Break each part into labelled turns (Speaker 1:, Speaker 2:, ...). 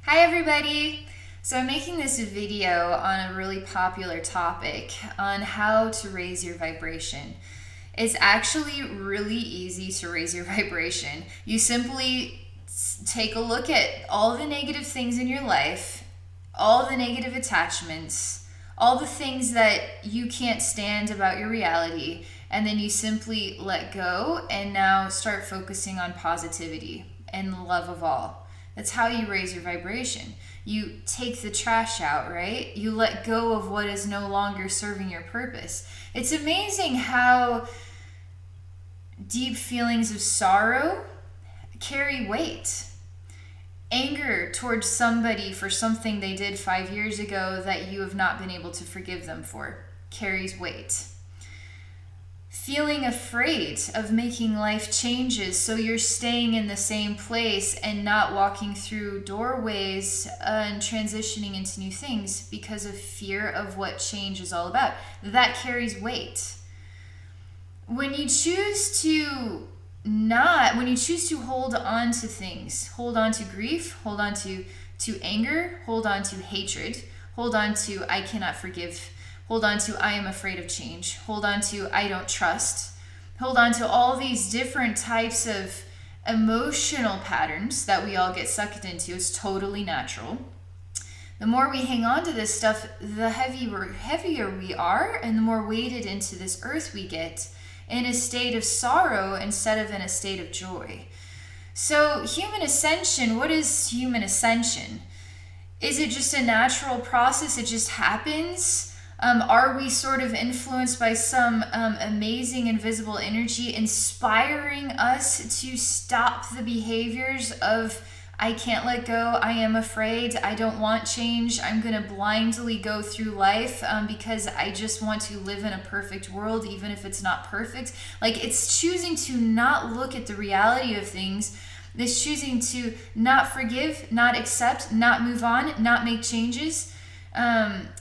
Speaker 1: Hi everybody! So I'm making this video on a really popular topic on how to raise your vibration. It's actually really easy to raise your vibration. You simply take a look at all the negative things in your life, all the negative attachments, all the things that you can't stand about your reality, and then you simply let go and now start focusing on positivity and the love of all. That's how you raise your vibration. You take the trash out, right? You let go of what is no longer serving your purpose. It's amazing how deep feelings of sorrow carry weight. Anger towards somebody for something they did 5 years ago that you have not been able to forgive them for carries weight. Feeling afraid of making life changes, so you're staying in the same place and not walking through doorways and transitioning into new things because of fear of what change is all about. That carries weight. When you choose to hold on to things, hold on to grief, hold on to anger, hold on to hatred, hold on to I cannot forgive, hold on to I am afraid of change, hold on to I don't trust, hold on to all these different types of emotional patterns that we all get sucked into. It's totally natural. The more we hang on to this stuff, the heavier we are, and the more weighted into this earth we get in a state of sorrow instead of in a state of joy. So human ascension, what is human ascension? Is it just a natural process? It just happens? Are we sort of influenced by some amazing invisible energy inspiring us to stop the behaviors of I can't let go, I am afraid, I don't want change, I'm going to blindly go through life because I just want to live in a perfect world even if it's not perfect? Like, it's choosing to not look at the reality of things. It's choosing to not forgive, not accept, not move on, not make changes.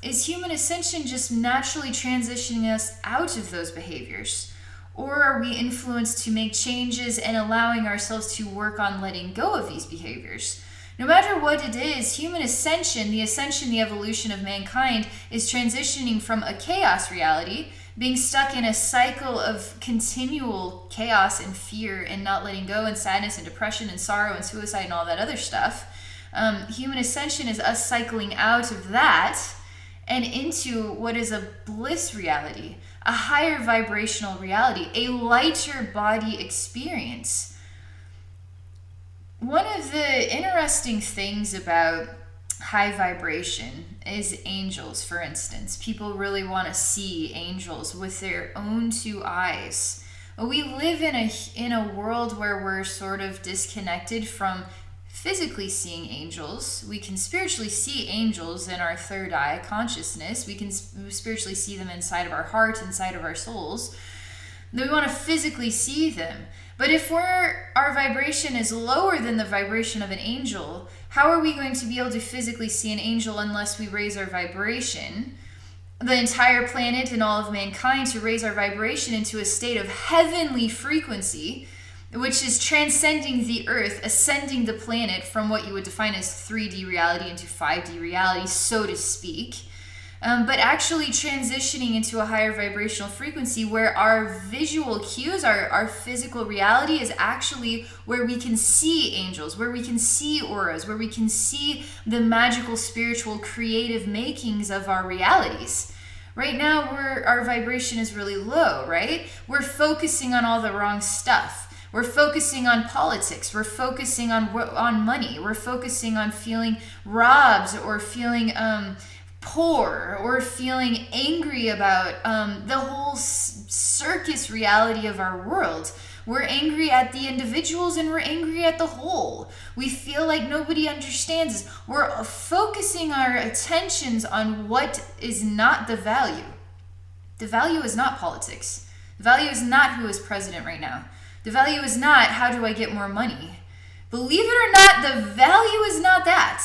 Speaker 1: Is human ascension just naturally transitioning us out of those behaviors? Or are we influenced to make changes and allowing ourselves to work on letting go of these behaviors? No matter what it is, human ascension, the evolution of mankind, is transitioning from a chaos reality, being stuck in a cycle of continual chaos and fear and not letting go, and sadness and depression and sorrow and suicide and all that other stuff. Human ascension is us cycling out of that and into what is a bliss reality, a higher vibrational reality, a lighter body experience. One of the interesting things about high vibration is angels, for instance. People really want to see angels with their own two eyes. We live in a world where we're sort of disconnected from physically seeing angels. We can spiritually see angels in our third eye consciousness. We can spiritually see them inside of our heart, inside of our souls. We want to physically see them. But if our vibration is lower than the vibration of an angel, how are we going to be able to physically see an angel unless we raise our vibration? The entire planet and all of mankind to raise our vibration into a state of heavenly frequency, which is transcending the earth, ascending the planet from what you would define as 3D reality into 5D reality, so to speak, but actually transitioning into a higher vibrational frequency where our visual cues, our physical reality is actually where we can see angels, where we can see auras, where we can see the magical, spiritual, creative makings of our realities. Right now, our vibration is really low, right? We're focusing on all the wrong stuff. We're focusing on politics. We're focusing on money. We're focusing on feeling robbed or feeling poor or feeling angry about the whole circus reality of our world. We're angry at the individuals and we're angry at the whole. We feel like nobody understands us. We're focusing our attentions on what is not the value. The value is not politics. The value is not who is president right now. The value is not how do I get more money. Believe it or not, the value is not that.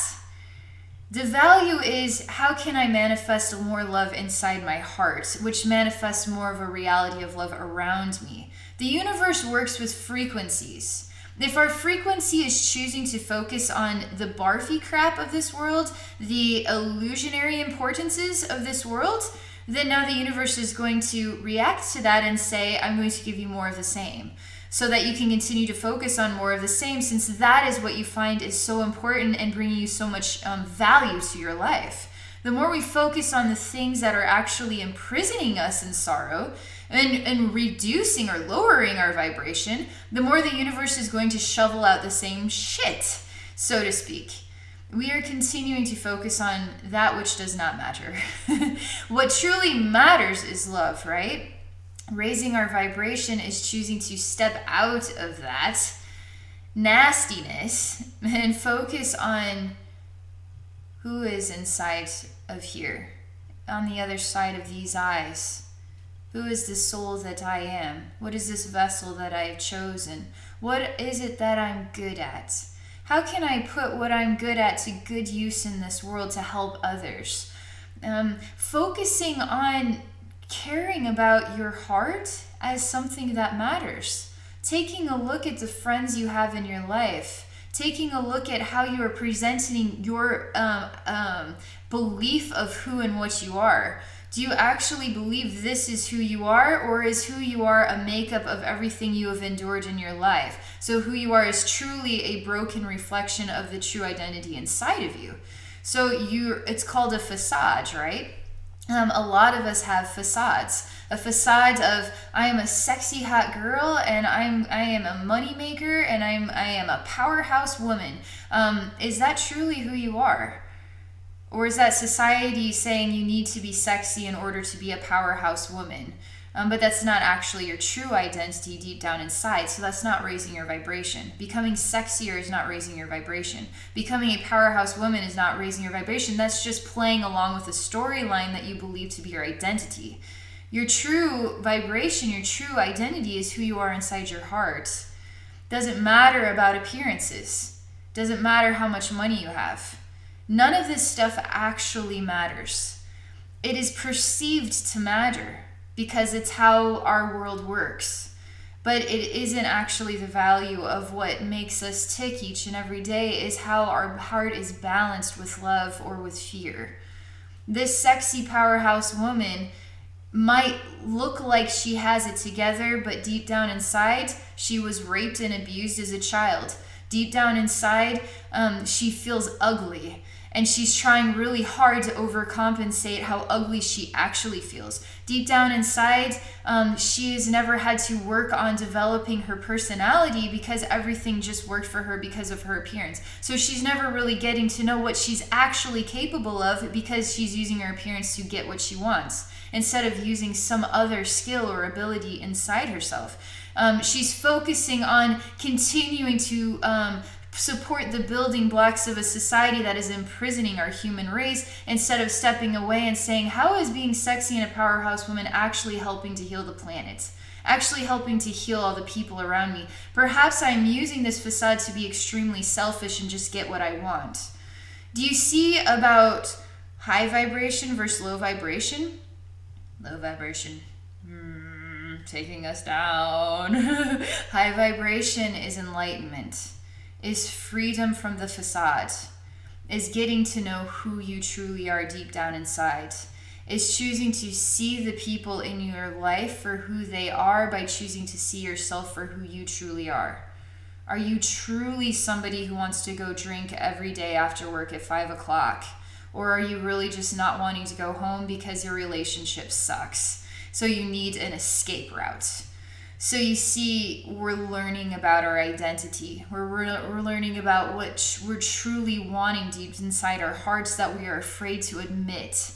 Speaker 1: The value is how can I manifest more love inside my heart, which manifests more of a reality of love around me. The universe works with frequencies. If our frequency is choosing to focus on the barfy crap of this world, the illusionary importances of this world, then now the universe is going to react to that and say, I'm going to give you more of the same, so that you can continue to focus on more of the same, since that is what you find is so important and bringing you so much value to your life. The more we focus on the things that are actually imprisoning us in sorrow and reducing or lowering our vibration, the more the universe is going to shovel out the same shit, so to speak. We are continuing to focus on that which does not matter. What truly matters is love, right? Raising our vibration is choosing to step out of that nastiness and focus on who is inside of here, on the other side of these eyes. Who is the soul that I am? What is this vessel that I have chosen? What is it that I'm good at? How can I put what I'm good at to good use in this world to help others? Focusing on caring about your heart as something that matters. Taking a look at the friends you have in your life. Taking a look at how you are presenting your belief of who and what you are. Do you actually believe this is who you are, or is who you are a makeup of everything you have endured in your life? So who you are is truly a broken reflection of the true identity inside of you. So it's called a facade, right? A lot of us have facades. A facade of, I am a sexy hot girl, and I am a money maker, and I am a powerhouse woman. Is that truly who you are? Or is that society saying you need to be sexy in order to be a powerhouse woman? But that's not actually your true identity deep down inside, so that's not raising your vibration. Becoming sexier is not raising your vibration. Becoming a powerhouse woman is not raising your vibration. That's just playing along with the storyline that you believe to be your identity. Your true vibration, your true identity is who you are inside your heart. Doesn't matter about appearances. Doesn't matter how much money you have. None of this stuff actually matters. It is perceived to matter because it's how our world works. But it isn't actually the value of what makes us tick each and every day, is how our heart is balanced with love or with fear. This sexy powerhouse woman might look like she has it together, but deep down inside, she was raped and abused as a child. Deep down inside, she feels ugly. And she's trying really hard to overcompensate how ugly she actually feels. Deep down inside, she has never had to work on developing her personality because everything just worked for her because of her appearance. So she's never really getting to know what she's actually capable of because she's using her appearance to get what she wants, instead of using some other skill or ability inside herself. She's focusing on continuing to support the building blocks of a society that is imprisoning our human race, instead of stepping away and saying, how is being sexy and a powerhouse woman actually helping to heal the planet? Actually helping to heal all the people around me? Perhaps I'm using this facade to be extremely selfish and just get what I want. Do you see about high vibration versus low vibration? Low vibration. Taking us down. High vibration is enlightenment. Is freedom from the facade, is getting to know who you truly are deep down inside, is choosing to see the people in your life for who they are by choosing to see yourself for who you truly are. Are you truly somebody who wants to go drink every day after work at 5 o'clock? Or are you really just not wanting to go home because your relationship sucks, so you need an escape route? So you see, we're learning about our identity. We're learning about what we're truly wanting deep inside our hearts that we are afraid to admit.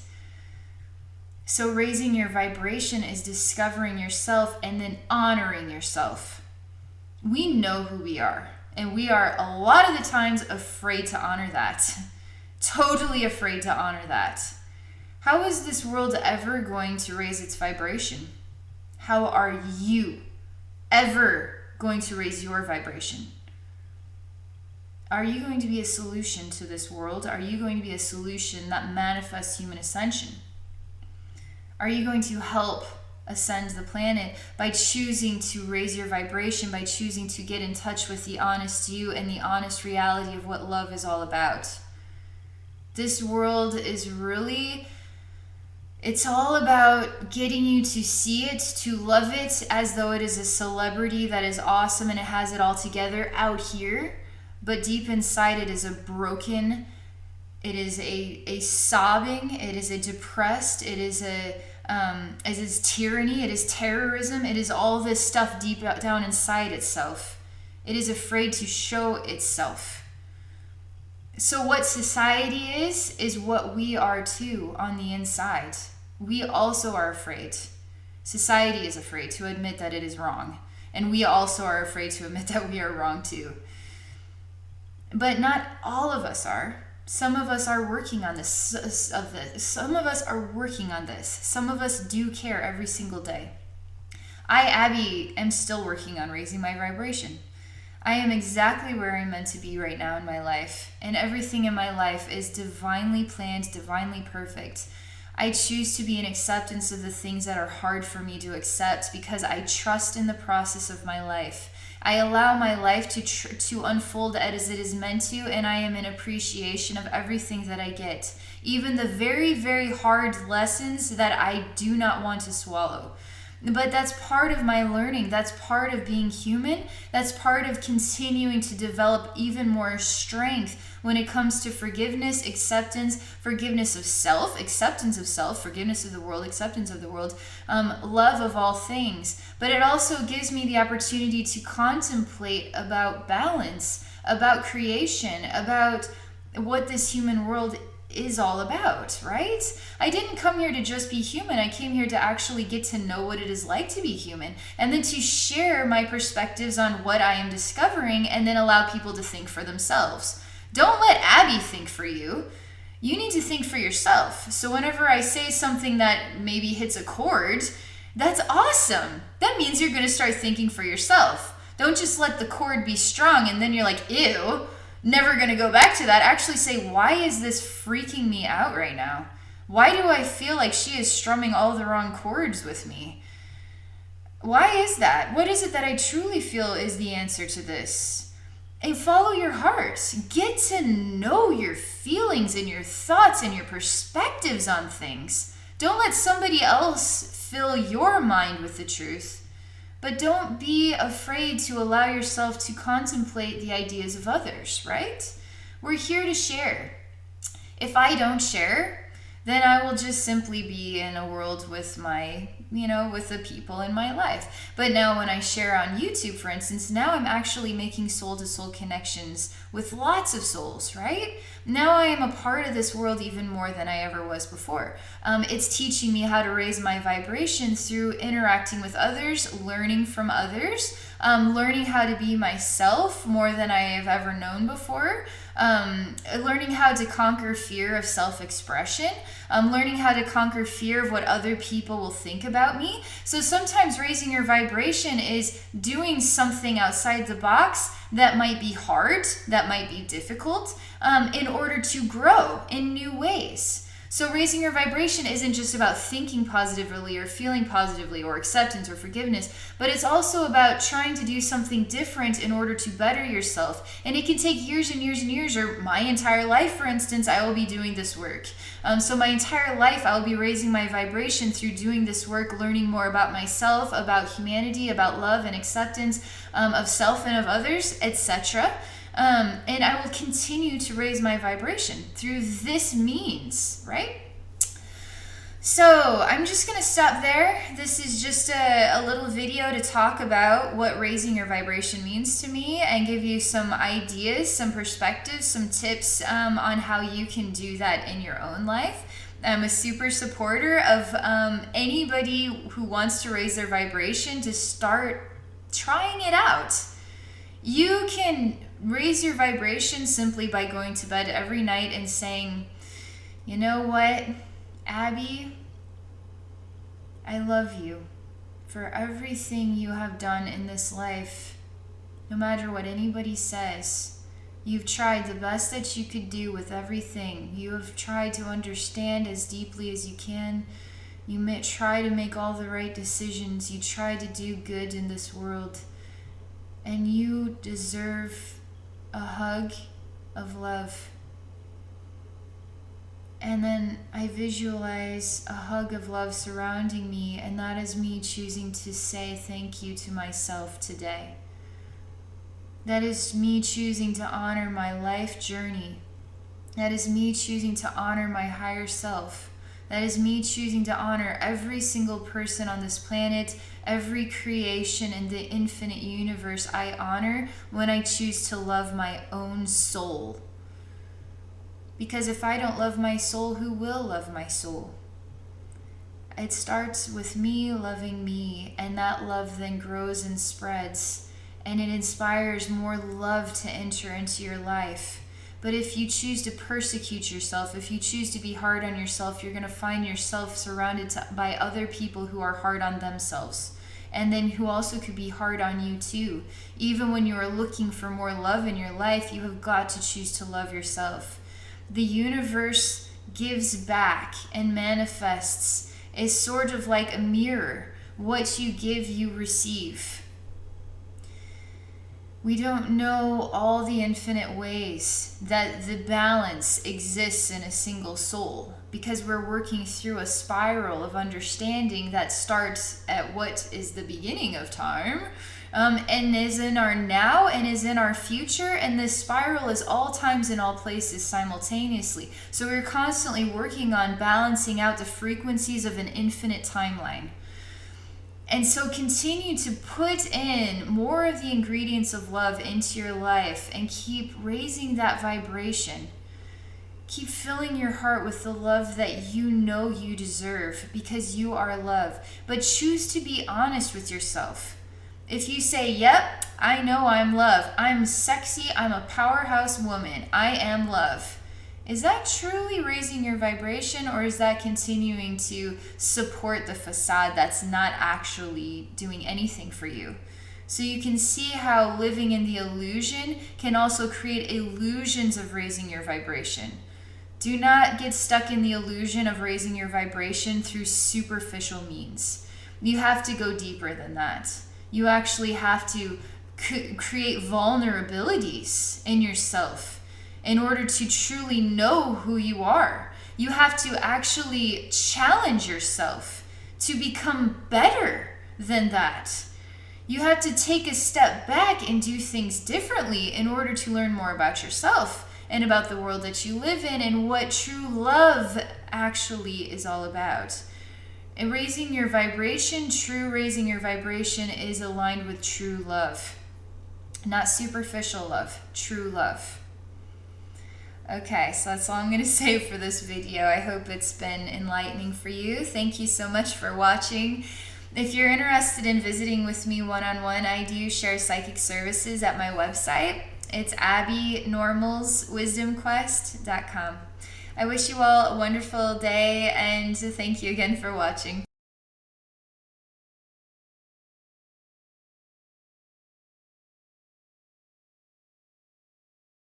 Speaker 1: So raising your vibration is discovering yourself and then honoring yourself. We know who we are, and we are a lot of the times afraid to honor that. Totally afraid to honor that. How is this world ever going to raise its vibration? How are you ever going to raise your vibration? Are you going to be a solution to this world? Are you going to be a solution that manifests human ascension? Are you going to help ascend the planet, by choosing to raise your vibration, by choosing to get in touch with the honest you and the honest reality of what love is all about. This world is really, it's all about getting you to see it, to love it as though it is a celebrity that is awesome and it has it all together out here. But deep inside it is a broken, it is a sobbing, it is a depressed, it is tyranny, it is terrorism, it is all this stuff deep down inside itself. It is afraid to show itself. So what society is what we are too on the inside. We also are afraid. Society is afraid to admit that it is wrong. And we also are afraid to admit that we are wrong too. But not all of us are. Some of us are working on this. Some of us are working on this. Some of us do care every single day. I, Abbey, am still working on raising my vibration. I am exactly where I'm meant to be right now in my life. And everything in my life is divinely planned, divinely perfect. I choose to be in acceptance of the things that are hard for me to accept because I trust in the process of my life. I allow my life to unfold as it is meant to, and I am in appreciation of everything that I get. Even the very, very hard lessons that I do not want to swallow. But that's part of my learning. That's part of being human. That's part of continuing to develop even more strength when it comes to forgiveness, acceptance, forgiveness of self, acceptance of self, forgiveness of the world, acceptance of the world, love of all things. But it also gives me the opportunity to contemplate about balance, about creation, about what this human world is all about, right? I didn't come here to just be human. I came here to actually get to know what it is like to be human, and then to share my perspectives on what I am discovering, and then allow people to think for themselves. Don't let Abbey think for you. You need to think for yourself. So whenever I say something that maybe hits a chord, that's awesome. That means you're going to start thinking for yourself. Don't just let the chord be strung and then you're like, ew, never going to go back to that. Actually say, why is this freaking me out right now? Why do I feel like she is strumming all the wrong chords with me? Why is that? What is it that I truly feel is the answer to this? And follow your heart. Get to know your feelings and your thoughts and your perspectives on things. Don't let somebody else fill your mind with the truth. But don't be afraid to allow yourself to contemplate the ideas of others, right? We're here to share. If I don't share, then I will just simply be in a world with with the people in my life. But now when I share on YouTube, for instance, now I'm actually making soul-to-soul connections with lots of souls, right? Now I am a part of this world even more than I ever was before. It's teaching me how to raise my vibration through interacting with others, learning from others, learning how to be myself more than I have ever known before, learning how to conquer fear of self-expression, learning how to conquer fear of what other people will think about me. So sometimes raising your vibration is doing something outside the box that might be hard, that might be difficult, in order to grow in new ways. So raising your vibration isn't just about thinking positively or feeling positively or acceptance or forgiveness, but it's also about trying to do something different in order to better yourself. And it can take years and years and years, or my entire life, for instance, I will be doing this work. So my entire life, I will be raising my vibration through doing this work, learning more about myself, about humanity, about love and acceptance of self and of others, etc. And I will continue to raise my vibration through this means, right? So I'm just going to stop there. This is just a little video to talk about what raising your vibration means to me and give you some ideas, some perspectives, some tips on how you can do that in your own life. I'm a super supporter of anybody who wants to raise their vibration to start trying it out. You can raise your vibration simply by going to bed every night and saying, you know what, Abbey, I love you for everything you have done in this life. No matter what anybody says, you've tried the best that you could do with everything. You have tried to understand as deeply as you can. You may try to make all the right decisions. You try to do good in this world. And you deserve a hug of love. And then I visualize a hug of love surrounding me, and that is me choosing to say thank you to myself today. That is me choosing to honor my life journey. That is me choosing to honor my higher self. That is me choosing to honor every single person on this planet, every creation in the infinite universe I honor when I choose to love my own soul. Because if I don't love my soul, who will love my soul? It starts with me loving me, and that love then grows and spreads, and it inspires more love to enter into your life. But if you choose to persecute yourself, if you choose to be hard on yourself, you're going to find yourself surrounded by other people who are hard on themselves, and then who also could be hard on you too. Even when you are looking for more love in your life, you have got to choose to love yourself. The universe gives back and manifests. It's sort of like a mirror. What you give, you receive. We don't know all the infinite ways that the balance exists in a single soul, because we're working through a spiral of understanding that starts at what is the beginning of time, and is in our now and is in our future, and this spiral is all times and all places simultaneously. So we're constantly working on balancing out the frequencies of an infinite timeline. And so continue to put in more of the ingredients of love into your life and keep raising that vibration. Keep filling your heart with the love that you know you deserve, because you are love. But choose to be honest with yourself. If you say, yep, I know I'm love, I'm sexy, I'm a powerhouse woman, I am love. Is that truly raising your vibration, or is that continuing to support the facade that's not actually doing anything for you? So you can see how living in the illusion can also create illusions of raising your vibration. Do not get stuck in the illusion of raising your vibration through superficial means. You have to go deeper than that. You actually have to create vulnerabilities in yourself in order to truly know who you are. You have to actually challenge yourself to become better than that. You have to take a step back and do things differently in order to learn more about yourself and about the world that you live in and what true love actually is all about. And raising your vibration, true raising your vibration, is aligned with true love. Not superficial love, true love. Okay, so that's all I'm going to say for this video. I hope it's been enlightening for you. Thank you so much for watching. If you're interested in visiting with me one-on-one, I do share psychic services at my website. It's AbbeyNormalsWisdomQuest.com. I wish you all a wonderful day, and thank you again for watching.